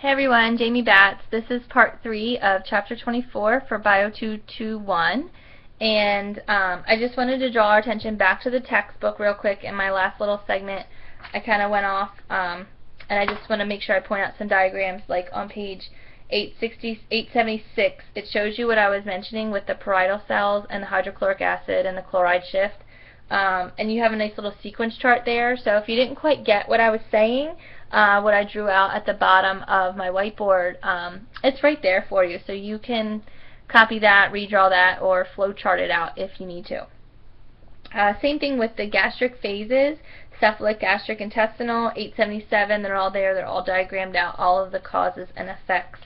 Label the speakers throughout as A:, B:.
A: Hey everyone, Jamie Batts. This is part 3 of chapter 24 for Bio 221, and I just wanted to draw our attention back to the textbook real quick. In my last little segment I kind of went off, and I just want to make sure I point out some diagrams. Like on page 876, it shows you what I was mentioning with the parietal cells and the hydrochloric acid and the chloride shift. And you have a nice little sequence chart there, so if you didn't quite get what I was saying, what I drew out at the bottom of my whiteboard, it's right there for you, so you can copy that, redraw that, or flowchart it out if you need to. Same thing with the gastric phases, cephalic, gastric, intestinal, 877, they're all there, they're all diagrammed out, all of the causes and effects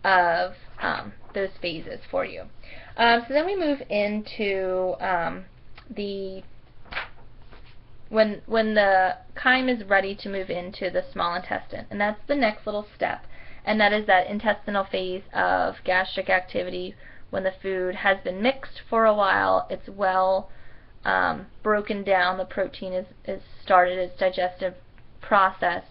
A: of those phases for you. So then we move into when the chyme is ready to move into the small intestine, and that's the next little step, and that is that intestinal phase of gastric activity. When the food has been mixed for a while, it's well broken down, the protein is started its digestive process,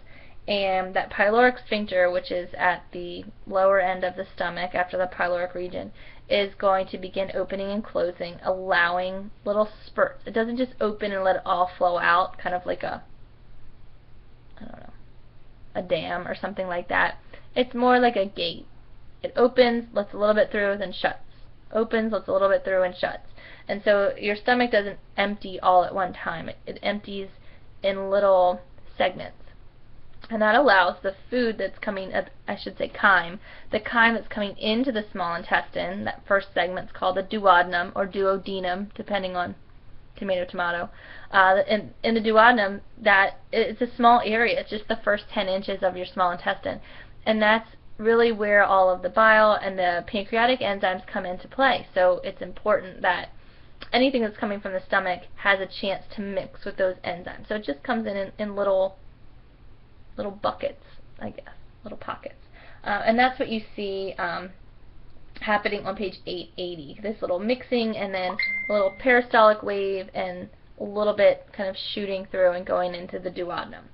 A: and that pyloric sphincter, which is at the lower end of the stomach after the pyloric region, is going to begin opening and closing, allowing little spurts. It doesn't just open and let it all flow out, kind of like a dam or something like that. It's more like a gate. It opens, lets a little bit through, then shuts. Opens, lets a little bit through, and shuts. And so your stomach doesn't empty all at one time. It empties in little segments. And that allows the food that's coming, I should say chyme, the chyme that's coming into the small intestine, that first segment's called the duodenum or duodenum, depending on tomato. In the duodenum, that it's a small area, it's just the first 10 inches of your small intestine. And that's really where all of the bile and the pancreatic enzymes come into play. So it's important that anything that's coming from the stomach has a chance to mix with those enzymes. So it just comes in little buckets, I guess, little pockets. And that's what you see happening on page 880. This little mixing, and then a little peristaltic wave, and a little bit kind of shooting through and going into the duodenum.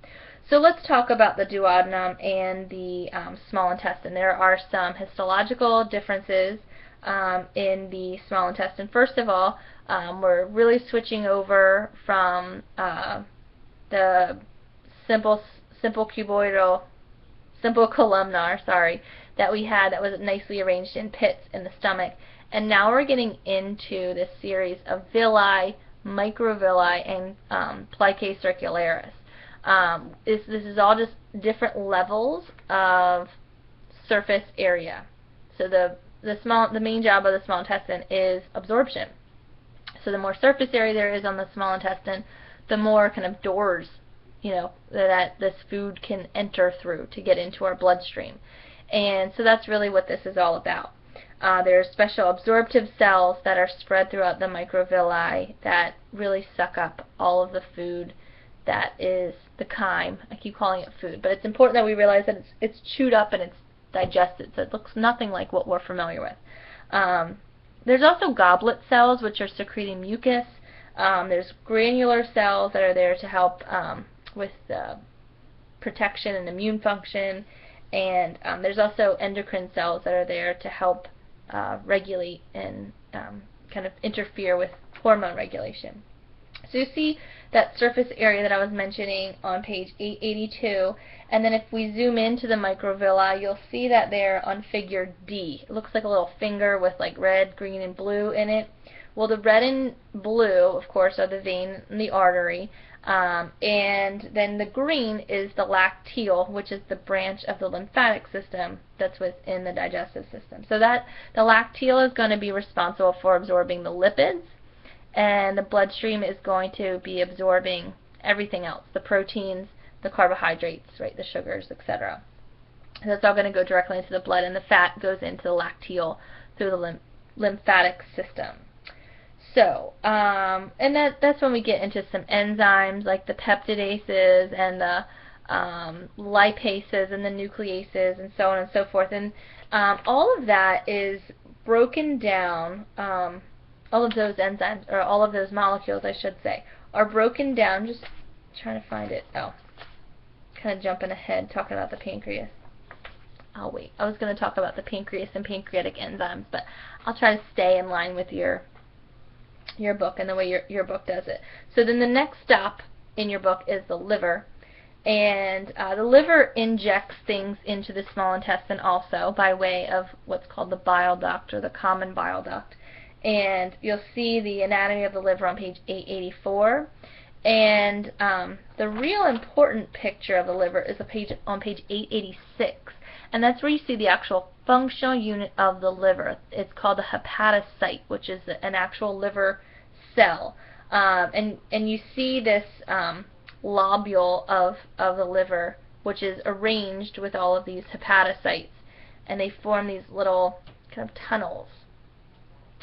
A: So let's talk about the duodenum and the small intestine. There are some histological differences in the small intestine. First of all, we're really switching over from the simple columnar, that we had that was nicely arranged in pits in the stomach, and now we're getting into this series of villi, microvilli, and plicae circularis. This is all just different levels of surface area. So the main job of the small intestine is absorption. So the more surface area there is on the small intestine, the more kind of doors that this food can enter through to get into our bloodstream. And so that's really what this is all about. There are special absorptive cells that are spread throughout the microvilli that really suck up all of the food that is the chyme. I keep calling it food, but it's important that we realize that it's chewed up and it's digested, so it looks nothing like what we're familiar with. There's also goblet cells, which are secreting mucus. There's granular cells that are there to help with protection and immune function, and there's also endocrine cells that are there to help regulate and kind of interfere with hormone regulation. So you see that surface area that I was mentioning on page 882, and then if we zoom into the microvilli, you'll see that there on figure D. It looks like a little finger with like red, green, and blue in it. Well, the red and blue, of course, are the vein and the artery, and then the green is the lacteal, which is the branch of the lymphatic system that's within the digestive system. So that the lacteal is going to be responsible for absorbing the lipids, and the bloodstream is going to be absorbing everything else, the proteins, the carbohydrates, right, the sugars, etc. So that's all going to go directly into the blood, and the fat goes into the lacteal through the lymphatic system. So, and that's when we get into some enzymes like the peptidases and the lipases and the nucleases and so on and so forth. And all of that is broken down, all of those enzymes, or all of those molecules, I should say, are broken down. Just trying to find it. Oh, kind of jumping ahead, talking about the pancreas. I'll wait. I was going to talk about the pancreas and pancreatic enzymes, but I'll try to stay in line with your book and the way your book does it. So then the next stop in your book is the liver. And the liver injects things into the small intestine also by way of what's called the bile duct, or the common bile duct. And you'll see the anatomy of the liver on page 884. And the real important picture of the liver is on page 886. And that's where you see the actual functional unit of the liver. It's called the hepatocyte, which is an actual liver cell. And you see this lobule of the liver, which is arranged with all of these hepatocytes. And they form these little kind of tunnels.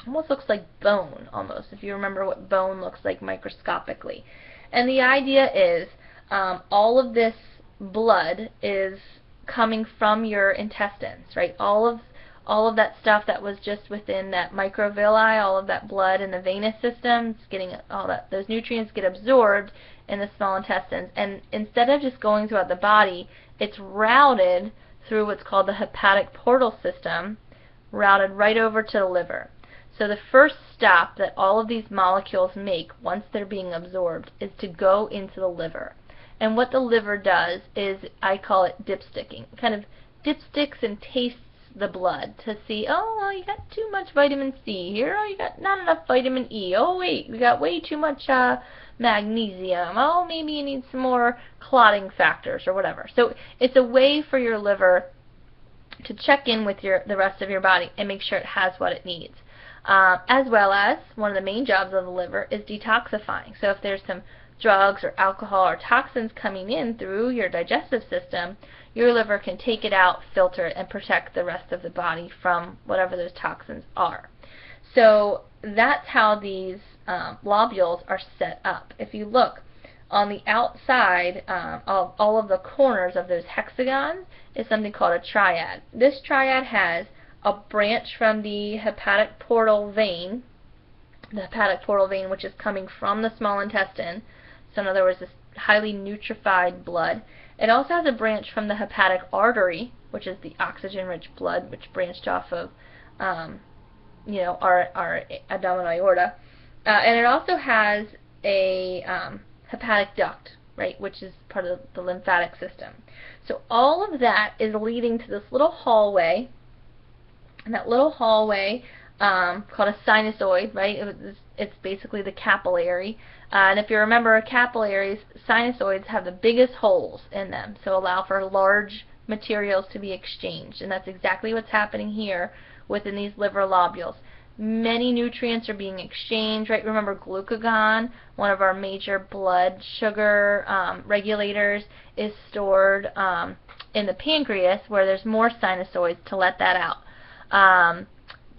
A: Almost looks like bone, almost, if you remember what bone looks like microscopically. And the idea is all of this blood is coming from your intestines, right? All of that stuff that was just within that microvilli, all of that blood in the venous system, it's getting all that, those nutrients get absorbed in the small intestines, and instead of just going throughout the body, it's routed through what's called the hepatic portal system, routed right over to the liver. So the first stop that all of these molecules make once they're being absorbed is to go into the liver. And what the liver does is, I call it dipsticking. It kind of dipsticks and tastes the blood to see, oh, well, you got too much vitamin C here, oh, you got not enough vitamin E, oh wait, we got way too much magnesium, oh, maybe you need some more clotting factors or whatever. So it's a way for your liver to check in with the rest of your body and make sure it has what it needs. As well as, one of the main jobs of the liver is detoxifying. So if there's some drugs or alcohol or toxins coming in through your digestive system, your liver can take it out, filter it, and protect the rest of the body from whatever those toxins are. So that's how these lobules are set up. If you look on the outside of all of the corners of those hexagons is something called a triad. This triad has a branch from the hepatic portal vein, which is coming from the small intestine. So in other words, this highly nutrified blood. It also has a branch from the hepatic artery, which is the oxygen-rich blood, which branched off of our abdominal aorta. And it also has a hepatic duct, right, which is part of the lymphatic system. So all of that is leading to this little hallway. And that little hallway, called a sinusoid, right? It's basically the capillary. And if you remember, capillaries, sinusoids have the biggest holes in them, so allow for large materials to be exchanged. And that's exactly what's happening here within these liver lobules. Many nutrients are being exchanged, right? Remember, glucagon, one of our major blood sugar regulators, is stored in the pancreas, where there's more sinusoids to let that out.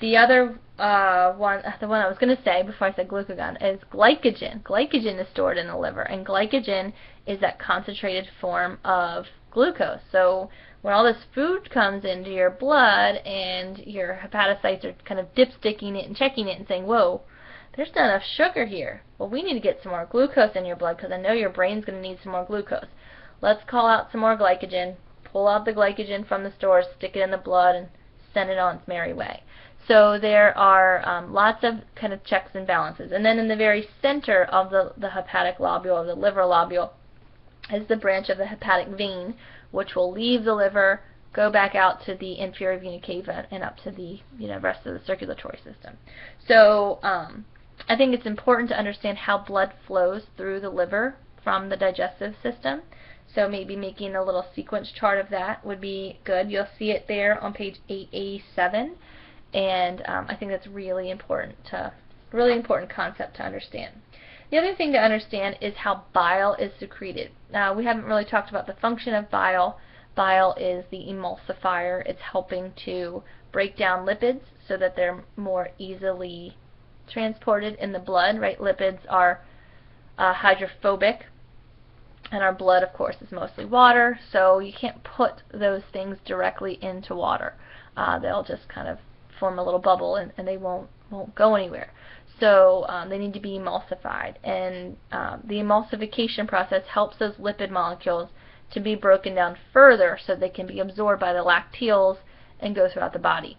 A: The other one I was going to say before I said glucagon is glycogen. Glycogen is stored in the liver, and glycogen is that concentrated form of glucose. So when all this food comes into your blood and your hepatocytes are kind of dipsticking it and checking it and saying, whoa, there's not enough sugar here. Well, we need to get some more glucose in your blood because I know your brain's going to need some more glucose. Let's call out some more glycogen, pull out the glycogen from the stores, stick it in the blood, and send it on its merry way. So there are lots of kind of checks and balances. And then in the very center of the hepatic lobule, of the liver lobule, is the branch of the hepatic vein, which will leave the liver, go back out to the inferior vena cava and up to the rest of the circulatory system. So I think it's important to understand how blood flows through the liver from the digestive system. So maybe making a little sequence chart of that would be good. You'll see it there on page 887, and I think that's really important concept to understand. The other thing to understand is how bile is secreted. Now, we haven't really talked about the function of bile. Bile is the emulsifier. It's helping to break down lipids so that they're more easily transported in the blood, right? Lipids are hydrophobic, and our blood, of course, is mostly water, so you can't put those things directly into water. They'll just kind of form a little bubble, and they won't go anywhere. So they need to be emulsified, and the emulsification process helps those lipid molecules to be broken down further so they can be absorbed by the lacteals and go throughout the body.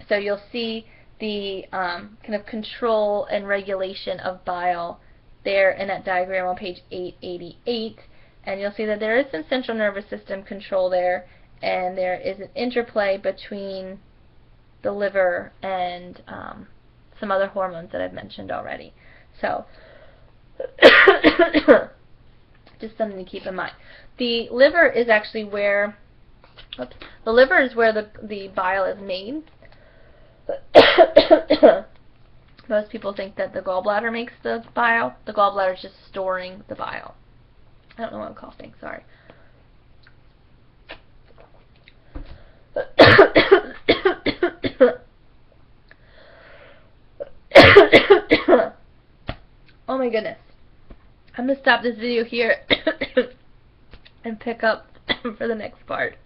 A: So you'll see the kind of control and regulation of bile there in that diagram on page 888, and you'll see that there is some central nervous system control there, and there is an interplay between the liver and some other hormones that I've mentioned already. So just something to keep in mind. The liver is actually where the bile is made. Most people think that the gallbladder makes the bile. The gallbladder is just storing the bile. I don't know why I'm coughing, sorry. Oh my goodness. I'm going to stop this video here and pick up for the next part.